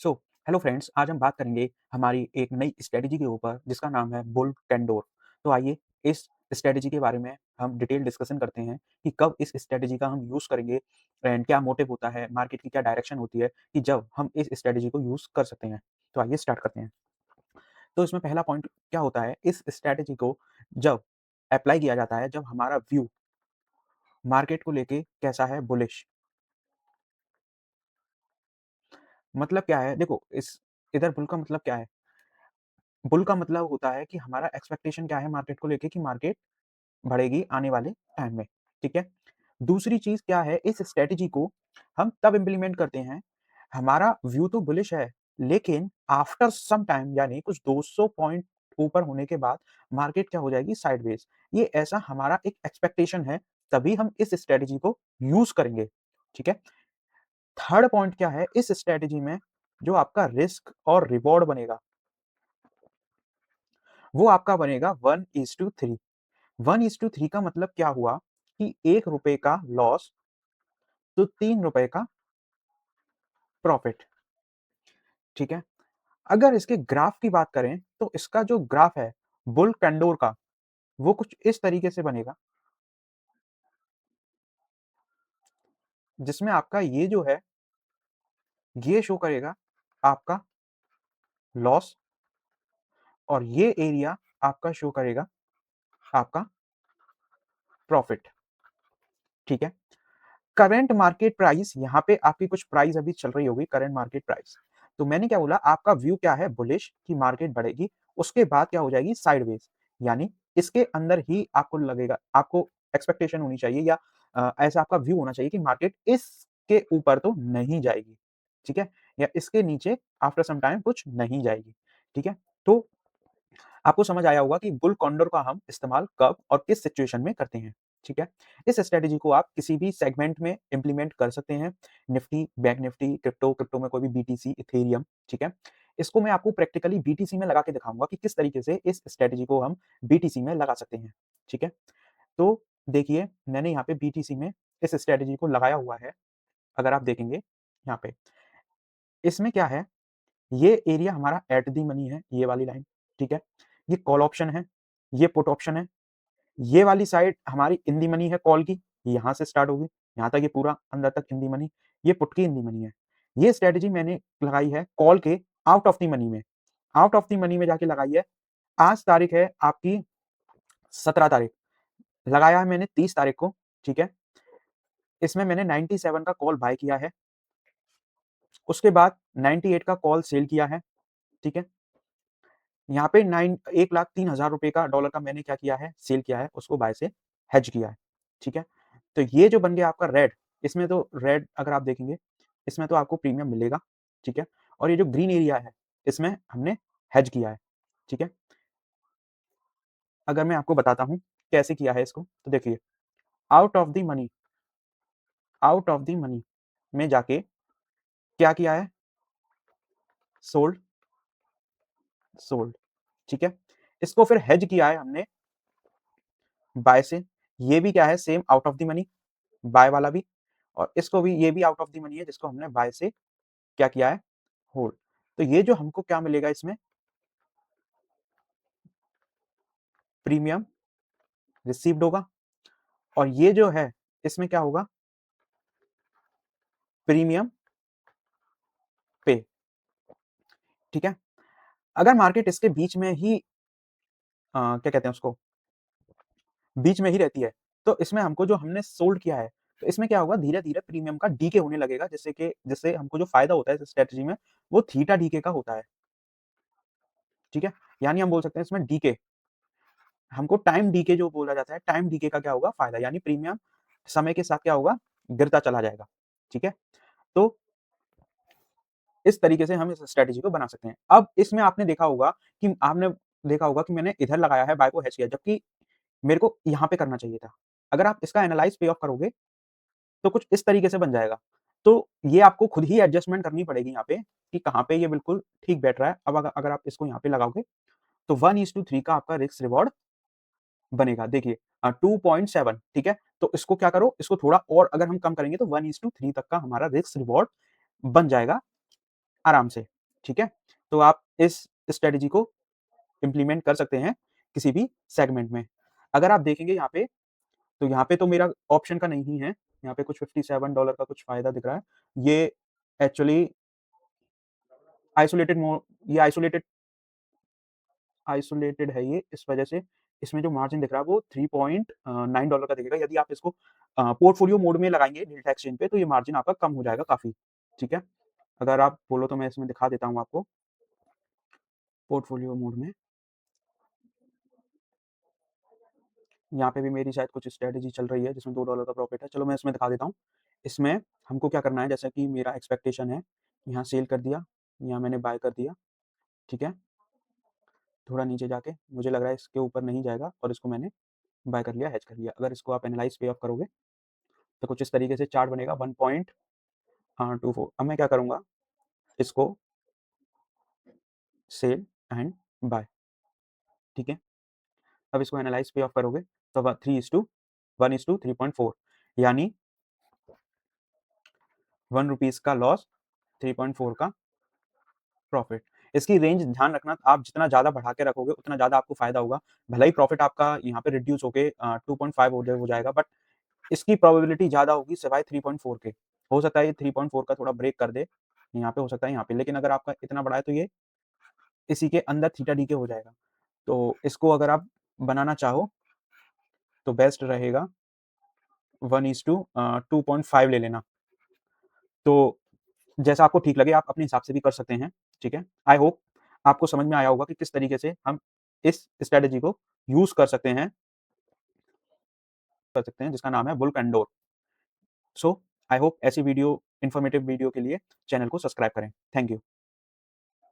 So hello friends, आज हम बात करेंगे हमारी एक नई स्ट्रेटजी के ऊपर जिसका नाम है बुल कैंडोर। तो आइए इस स्ट्रेटजी के बारे में हम डिटेल डिस्कशन करते हैं कि कब इस स्ट्रेटजी का हम यूज़ करेंगे एंड क्या मोटिव होता है, मार्केट की क्या डायरेक्शन होती है कि जब हम इस स्ट्रेटजी को यूज़ कर सकते हैं। तो आइए स्टार्ट करते हैं। तो इसमें पहला पॉइंट क्या होता है, इस स्ट्रेटजी को जब अप्लाई किया जाता है, जब हमारा व्यू मार्केट को लेके कैसा है, बुलिश। मतलब क्या है, देखो इस इधर बुल का मतलब क्या है? बुल का मतलब होता है कि हमारा एक्सपेक्टेशन क्या है मार्केट को लेके कि मार्केट बढ़ेगी आने वाले टाइम में, ठीक है? दूसरी चीज़ क्या है, इस स्ट्रैटेजी को हम तब इम्प्लीमेंट करते हैं, हमारा व्यू तो बुलिश है, लेकिन आफ्टर सम टाइम यानी कुछ 200 पॉइंट ऊपर होने के बाद मार्केट क्या हो जाएगी, साइडवेज। ये ऐसा हमारा एक एक्सपेक्टेशन है, तभी हम इस स्ट्रैटेजी को यूज़ करेंगे, ठीक है? थर्ड पॉइंट क्या है, इस स्ट्रैटेजी में जो आपका रिस्क और रिवॉर्ड बनेगा, वो आपका बनेगा 1:3। 1:3 का मतलब क्या हुआ कि ₹1 का लॉस तो ₹3 का प्रॉफिट, ठीक है? अगर इसके ग्राफ की बात करें, तो इसका जो ग्राफ है बुल कैंडोर का, वो कुछ इस तरीके से बनेगा, जिसमें आपका ये जो है, ये शो करेगा आपका लॉस और ये एरिया आपका शो करेगा आपका प्रॉफिट, ठीक है? करंट मार्केट प्राइस, यहाँ पे आपकी कुछ प्राइस अभी चल रही होगी, करंट मार्केट प्राइस। तो मैंने क्या बोला, आपका व्यू क्या है, बुलिश कि मार्केट बढ़ेगी, उसके बाद क्या हो जाएगी, साइडवेज। यानी इसके अंदर ही आपको लगेगा, आपको एक्सपेक्टेशन होनी चाहिए या ऐसा आपका व्यू होना चाहिए कि मार्केट इसके ऊपर तो नहीं जाएगी, ठीक है? या इसके नीचे आफ्टर सम टाइम कुछ नहीं जाएगी, ठीक है? तो आपको समझ आया होगा कि बुल कॉन्डोर का हम इस्तेमाल कब और किस सिचुएशन में करते हैं, ठीक है? इस स्ट्रेटजी को आप किसी भी सेगमेंट में इम्प्लीमेंट कर सकते हैं। निफ्टी, बैंक निफ्टी, क्रिप्टो में कोई भी बीटीसी, इथेरियम, ठीक है? इसको मैं आपको प्रैक्टिकली बीटीसी में लगा के दिखाऊँगा कि किस तरीके से इस स्ट्रेटजी को हम बीटीसी में लगा सकते हैं, ठीक है? तो देखिए, मैंने यहाँ पे बीटीसी में इस स्ट्रेटजी को लगाया हुआ है। अगर आप देखेंगे यहाँ पे, इसमें क्या है, ये एरिया हमारा एट द मनी है, ये वाली लाइन, ठीक है? ये कॉल ऑप्शन है, ये पुट ऑप्शन है। ये वाली साइड हमारी इन दी मनी है कॉल की, यहाँ से स्टार्ट होगी, यहाँ तक ये पूरा अंदर तक इन दी मनी, ये पुट की इन दी मनी है। ये स्ट्रैटेजी मैंने लगाई है कॉल के आउट ऑफ द मनी में, आउट ऑफ द मनी में जाके लगाई है। आज तारीख है आपकी 17 तारीख, लगाया है मैंने 30 तारीख को, ठीक है? इसमें मैंने 97 का कॉल बाय किया है, उसके बाद 98 का कॉल सेल किया है, ठीक है? यहाँ पे 1,03,000 का डॉलर का मैंने क्या किया है, सेल किया है, उसको बाय से हेज किया है, ठीक है? तो ये जो बन गया आपका रेड, इसमें तो रेड अगर आप देखेंगे, इसमें तो आपको प्रीमियम मिलेगा, ठीक है? और ये जो ग्रीन एरिया है, इसमें हमने हेज किया है, ठीक है? अगर मैं आपको बताता हूँ कैसे किया है इसको, तो देखिए, out of the money, out of the money में जाके क्या किया है, सोल्ड, सोल्ड, ठीक है? इसको फिर हेज किया है हमने बाय से, ये भी क्या है, same out of the money, buy वाला भी, और इसको भी, ये भी आउट ऑफ द मनी है जिसको हमने बाय से क्या किया है, होल्ड। तो ये जो हमको क्या मिलेगा इसमें, प्रीमियम रिसीव्ड होगा, और ये जो है इसमें क्या होगा, प्रीमियम पे, ठीक है? अगर मार्केट इसके बीच में ही क्या कहते हैं उसको, बीच में ही रहती है, तो इसमें हमको जो हमने सोल्ड किया है, तो इसमें क्या होगा, धीरे-धीरे प्रीमियम का डीके होने लगेगा, जिससे हमको जो फायदा होता है इस स्ट्रैटेजी में, वो थीटा डीके का होता है, ठीक है? यानी हम बोल सकते हैं इसमें डीके, हमको टाइम डीके जो बोला जाता है, टाइम डीके का क्या होगा, फायदा, यानी प्रीमियम समय के साथ क्या होगा, गिरता चला जाएगा, ठीक है? तो इस तरीके से हम इस स्ट्रैटेजी को बना सकते हैं। अब इसमें आपने देखा होगा कि मैंने इधर लगाया है, बाय को हेज किया, जबकि मेरे को यहाँ पे करना चाहिए था। अगर आप इसका एनालाइज़ पे ऑफ करोगे, तो कुछ इस तरीके से बन जाएगा। तो ये आपको खुद ही एडजस्टमेंट करनी पड़ेगी यहाँ पे कि कहाँ पे ये बिल्कुल ठीक बैठ रहा है। अब अगर आप इसको यहाँ पे लगाओगे, तो 1:3 का आपका रिस्क रिवॉर्ड बनेगा। देखिए 2.7, ठीक है? तो इसको क्या करो, इसको थोड़ा और अगर हम कम करेंगे, तो 1:3 तक का हमारा रिस्क रिवॉर्ड बन जाएगा आराम से, ठीक है? तो आप इस स्ट्रैटेजी को इम्प्लीमेंट कर सकते हैं किसी भी सेगमेंट में। अगर आप देखेंगे यहाँ पे, तो यहाँ पे तो मेरा ऑप्शन का नहीं है, यहाँ पे कुछ $57 का कुछ फ़ायदा दिख रहा है। ये एक्चुअली आइसोलेटेड मो ये आइसोलेटेड है ये, इस वजह से इसमें जो मार्जिन दिख रहा है वो $3.9 का दिखेगा। यदि आप इसको पोर्टफोलियो मोड में लगाएँगे डेल्टा एक्सचेंज पे, तो ये मार्जिन आपका कम हो जाएगा काफ़ी, ठीक है? अगर आप बोलो तो मैं इसमें दिखा देता हूँ आपको, पोर्टफोलियो मोड में। यहाँ पे भी मेरी शायद कुछ स्ट्रैटेजी चल रही है जिसमें $2 का प्रॉफ़िट है। चलो मैं इसमें दिखा देता हूँ। इसमें हमको क्या करना है, जैसे कि मेरा एक्सपेक्टेशन है, यहाँ सेल कर दिया, यहाँ मैंने बाय कर दिया, ठीक है? थोड़ा नीचे जाके मुझे लग रहा है इसके ऊपर नहीं जाएगा और इसको मैंने बाय कर लिया, हेज कर लिया। अगर इसको आप एनालाइज़ पे ऑफ करोगे, तो कुछ इस तरीके से चार्ट बनेगा 1.24। अब मैं क्या करूँगा, इसको सेल एंड बाय, ठीक है? अब इसको एनालाइज़ पे ऑफ करोगे, तो 3:1:3.4, यानी ₹1 का लॉस, 3.4 का प्रॉफिट। इसकी रेंज ध्यान रखना, आप जितना ज़्यादा बढ़ा के रखोगे, उतना ज़्यादा आपको फ़ायदा होगा। भले ही प्रॉफिट आपका यहाँ पे रिड्यूस होके 2.5 हो जाएगा, बट इसकी प्रोबेबिलिटी ज़्यादा होगी सिवाय 3.4 के। हो सकता है ये 3.4 का थोड़ा ब्रेक कर दे, यहाँ पे हो सकता है यहाँ पे, लेकिन अगर आपका इतना बड़ा है तो ये इसी के अंदर थीटा डी के हो जाएगा। तो इसको अगर आप बनाना चाहो, तो बेस्ट रहेगा 2.5 ले लेना। तो जैसा आपको ठीक लगे आप अपने हिसाब से भी कर सकते हैं, ठीक है? आई होप आपको समझ में आया होगा कि किस तरीके से हम इस स्ट्रैटेजी को यूज़ कर सकते हैं जिसका नाम है bull and door. So I hope ऐसी वीडियो, इन्फॉर्मेटिव वीडियो के लिए चैनल को सब्सक्राइब करें। Thank you.